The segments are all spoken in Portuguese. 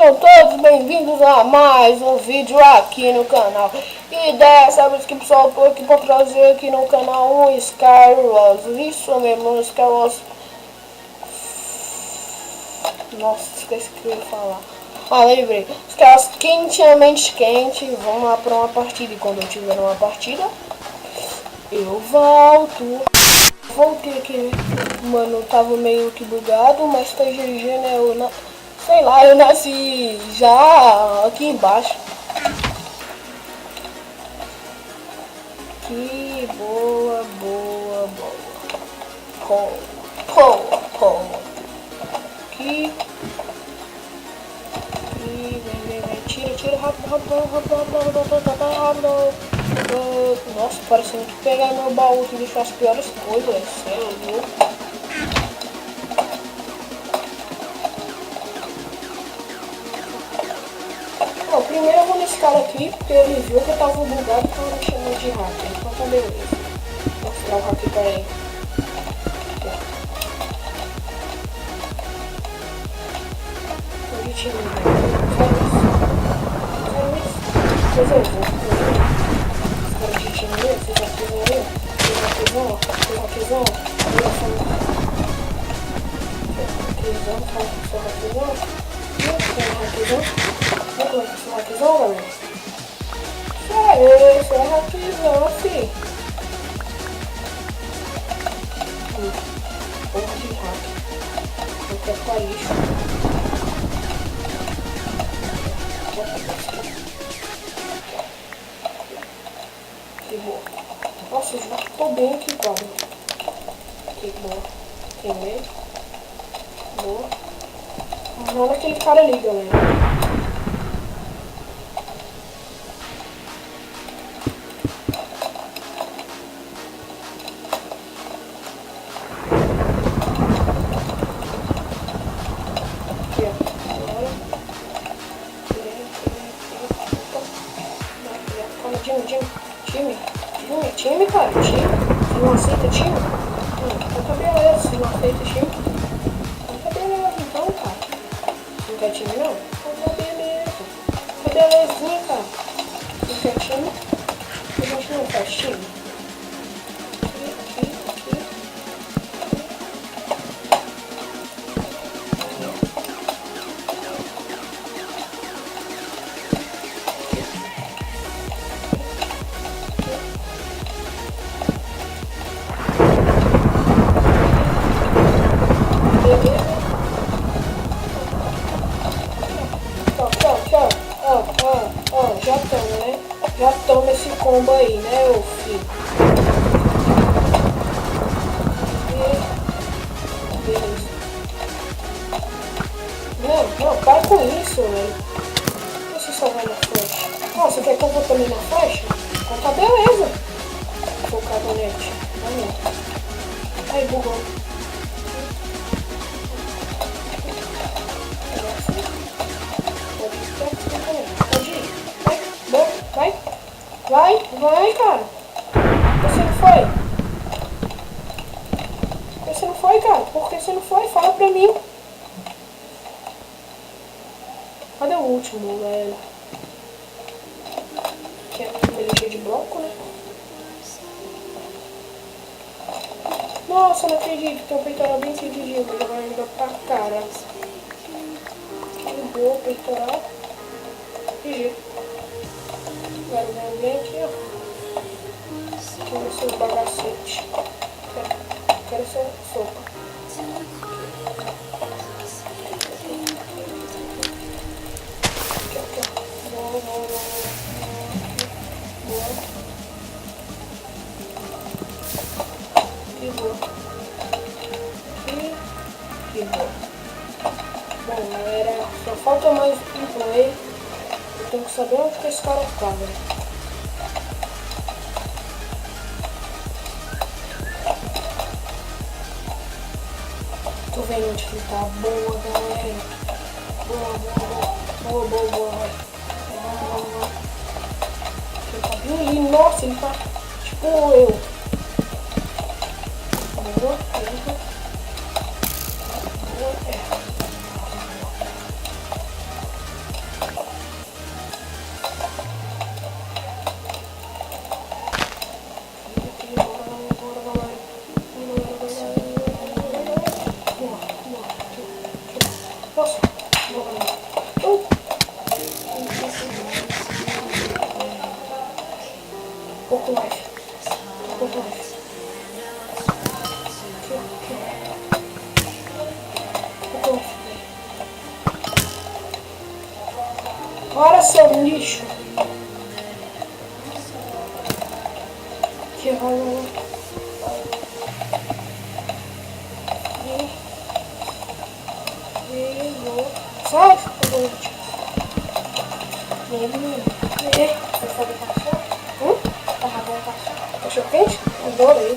Sejam todos bem-vindos a mais um vídeo aqui no canal. E dessa vez que pessoal, tô aqui para trazer aqui no canal um Skywars. Isso mesmo, um Skywars. Nossa, esqueci o que eu ia falar. Ah, lembrei. Skywars quentemente quente. Vamos lá para uma partida. E quando eu tiver uma partida, eu volto. Voltei aqui, mano, tava meio que bugado, mas tá GG, né? Sei lá, eu nasci já aqui embaixo. Que boa. Que vem. Tira, rápido. Nossa, parecendo que pegar meu baú que deixou as piores coisas, sério. Bom, primeiro eu vou nesse cara aqui, porque ele viu que eu tava bugado e tava me chamando de hacker. Então tá beleza. Vou mostrar o hacker pra ele. Onde tinha vocês Esse é hackzão, fi. Porra de hack. Eu quero pra lixo. Que boa. Nossa, já tô bem equipado. Que boa. Tem medo? Boa. Olha aquele cara ali, galera. Time, cara, time. Se não aceita time, então tá beleza. Se não aceita time, então tá beleza, então, cara. Não quer time, não? Então tá beleza. Tá belezinha, cara. Não quer time? A gente não faz time. Aqui. Já toma esse combo aí, né, ô filho? Beleza. Não, para com isso, velho. Você só vai na flecha. Você quer que eu vou também na flecha? Então tá beleza. Vou cabanete. Vamos. Aí, bugou. Vai, cara. Você não foi? Cara? Por que você não foi? Fala pra mim. Cadê o último, velho? Que é ele cheio de bloco, né? Nossa, não acredito. Tem um peitoral bem seguidinho. Vou jogar ainda pra cara. Que boa, peitoral. GG. Agora vem alguém aqui, ó. Quero seu bagacete. Quero seu sopa. Aqui. Boa. Que boa. Que boa. Bom, galera, só falta mais um play. Eu tenho que saber onde que esse cara tá, velho. Tô vendo onde que ele tá. Boa, galera. Boa. Ele tá bem ali. Nossa, ele tá tipo eu. Boa. Pouco life. Pouco life. Pouco life. Bora, seu lixo. Que vai. Sai, Você sabe cachorro? Tá rabando cachorro? Cachorro quente? Adorei.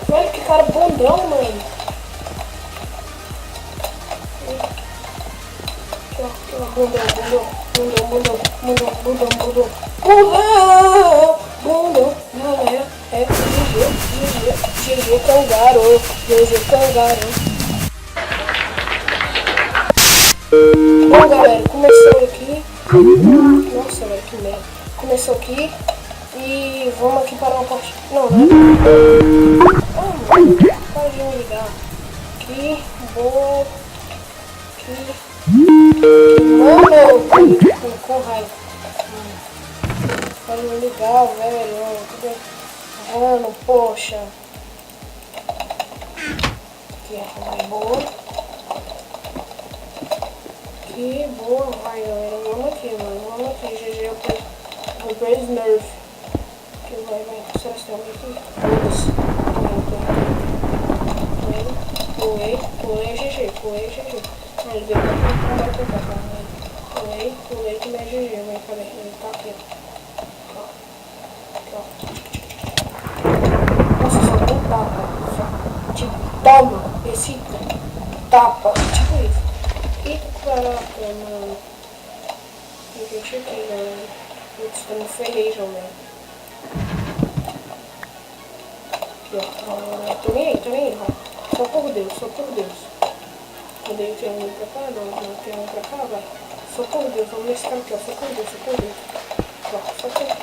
Velho, que cara bundão, mano. Bundão. Galera, é GG Cangaro. GG Cangaro. Bom, galera, começou aqui. Nossa, velho, que merda. Começou aqui. E vamos aqui para uma parte. Não, né? Oh, mano, para de me ligar. Aqui, boa. Aqui. Mano, com raiva. Para me ligar, velho. Tudo errando, poxa. Aqui é mais boa. Que boa, vai galera, vamos aqui, mano, vamos aqui, GG, eu vou pra Smurf. Que vai, será que tem alguém aqui? Pulei, GG. Ah, ele veio pra cá, pulei, que não é GG, vai, cadê? Ele tá aqui, ó. Nossa, só tem tapa, só, tipo, toma, esse tapa, tipo isso. Caraca, mano. Eu gente aqui, velho. Putz, eu me ferrei já, velho. Aqui, ó. Tô nem aí, ó. Só por Deus. Cadê? Tem um pra cá? Não, tem um pra cá, vai. Só por Deus, vamos nesse cara aqui, ó. Só por Deus. Ó, só por Deus.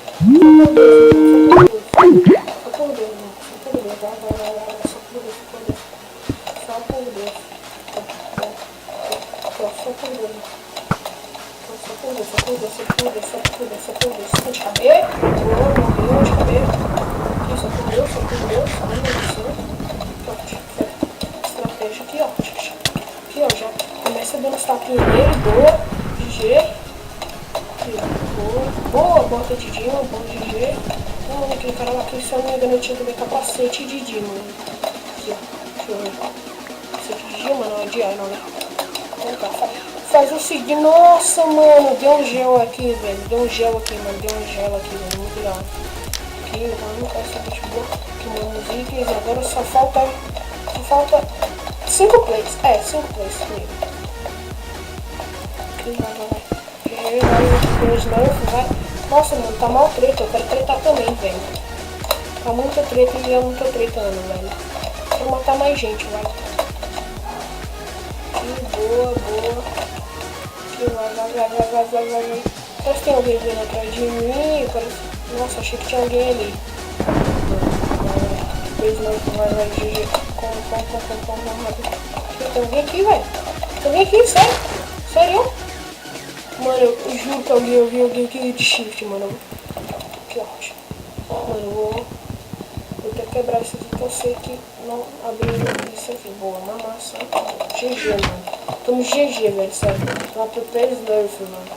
Vai. Só por Deus. Só de cabelo. Morreu de cabelo. Aqui, só por Deus. Ai, meu Deus. Estratégia aqui, ó. Aqui, ó. Já começa dando os tapinhos nele. Boa. GG. Aqui, ó. Boa. Bota de Dima. Bom GG. Mano, aquele cara lá que, se eu não me engano, eu tinha também capacete de Dima. Aqui, ó. Deixa eu ver. Capacete de Dima, não é de Iron, né? Então tá. Faz o seguinte, nossa, mano, deu um gel aqui, velho, mano, deu um gel aqui, velho, muito legal. Aqui, vamos, essa bicho boa, aqui, mano, itens, agora só falta 5 plays, 5 plays comigo. Aqui, vai. Nossa, mano, tá mal treta, eu quero tretar também, velho. Tá muita treta e eu não tô tretando, velho. Quero matar mais gente, vai. Aqui, boa. Vai. Parece que tem alguém vindo atrás de mim. Nossa, achei que tinha alguém ali. Vai, GG. Tem alguém aqui, velho. Tem alguém aqui, sério? Mano, eu juro que eu vi alguém aqui de shift, mano. Que ótimo. Mano, eu vou ter que quebrar isso aqui, que eu sei que não abriu isso aqui. Boa, uma maçã. GG, mano. Tamo GG, velho, sério. Uma PP Smurf, mano.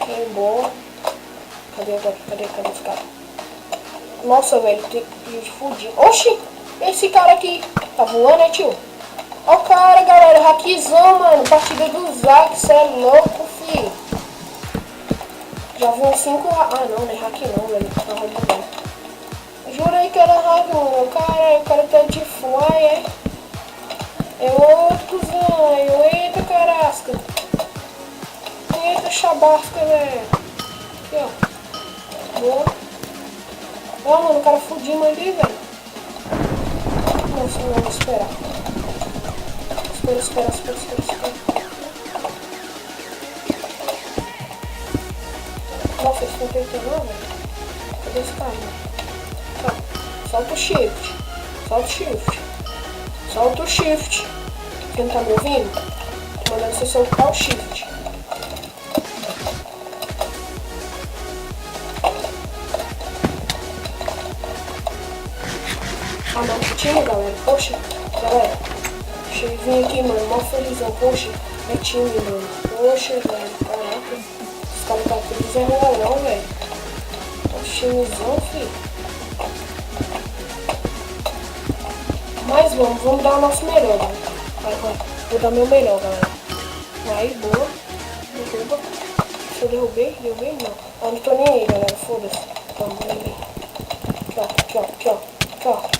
Que boa. Cadê os caras? Nossa, velho, tem que fugir. Oxi! Esse cara aqui tá voando, né, tio? Ó o cara, galera, hackzão, mano. Partida do Zack, cê é louco, filho. Já vi uns 5 Ah, não é hack não, velho. Tá roubando. Jurei que era hack, mano. O cara tá de fly, é? É outro cuzão, eita carasca. Eita chabasca, velho. Aqui, ó. Boa. Ó, mano, o cara fudindo ali, velho. Nossa, não, vou esperar. Espera. Nossa, eles estão tentando, velho. Cadê esse cara, mano? Tá. Solta o shift. Quem tá me ouvindo? Tô mandando você soltar o shift. time, galera. Poxa, galera. Poxa, eu vim aqui, mano, mó felizão. Poxa, é time, mano. Poxa, velho, caraca. Os caras tá todos enrolão, velho. Tá timezão, filho. Mas vamos dar o nosso melhor, galera. Vai. Vou dar meu melhor, galera. Vai, boa. Derruba. Se eu derrubei? Não. Eu não tô nem aí, galera. Foda-se. Vamos aí. Aqui, ó.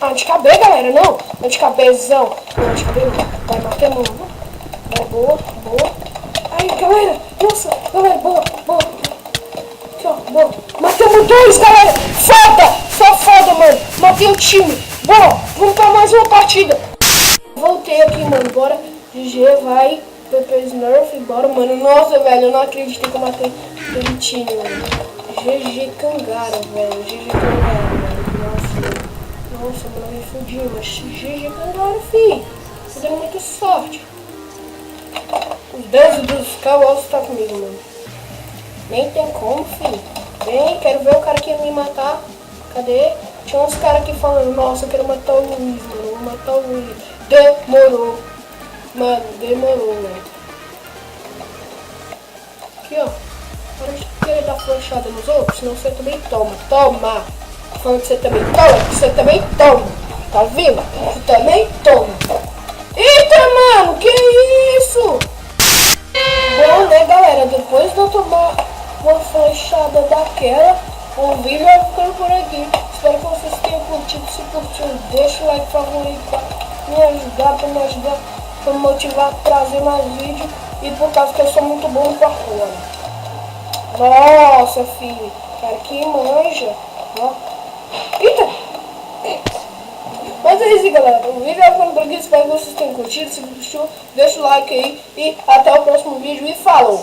Ah, anticabê, galera, não. Anticabezão. Não, anticabê não. Vai, matemos um. Vai, boa. Aí, galera. Nossa, galera, boa. Aqui, ó, boa. Matemos 2, galera. Só foda, mano. Matei o time. Boa, vamos pra mais uma partida. Voltei aqui, mano. Bora. GG, vai. PP Smurf, bora, mano. Nossa, velho, eu não acreditei que eu matei aquele time, mano. GG Cangara, velho. GG Cangara, mano. Nossa, mano, eu me fudi, mas GG Cangara, fi. Você deu muita sorte. Os deuses dos cavalos tá comigo, mano. Nem tem como, fi. Vem, quero ver o cara que ia me matar. Cadê? Tinha uns caras aqui falando, nossa, eu quero matar o Luiz, mano. Eu vou matar o Luiz. Demorou. Mano, demorou, velho. Aqui, ó. Para de querer dar flanchada nos outros, senão você também toma. Toma! Tô falando que você também toma, você também toma. Tá vendo? Você também toma. Eita, mano, que isso? Bom, né, galera? Depois de eu tomar uma flanchada daquela, o vídeo vai ficando por aqui. Espero que vocês tenham curtido. Se curtiu, deixa o like favorito pra me ajudar, pra me motivar a trazer mais vídeo. E por causa que eu sou muito bom no parkour. Nossa, filho. Cara, que manja. Ó. Eita. Mas é isso, galera. O vídeo vai ficando por aqui. Espero que vocês tenham curtido. Se curtiu, deixa o like aí. E até o próximo vídeo. E falou!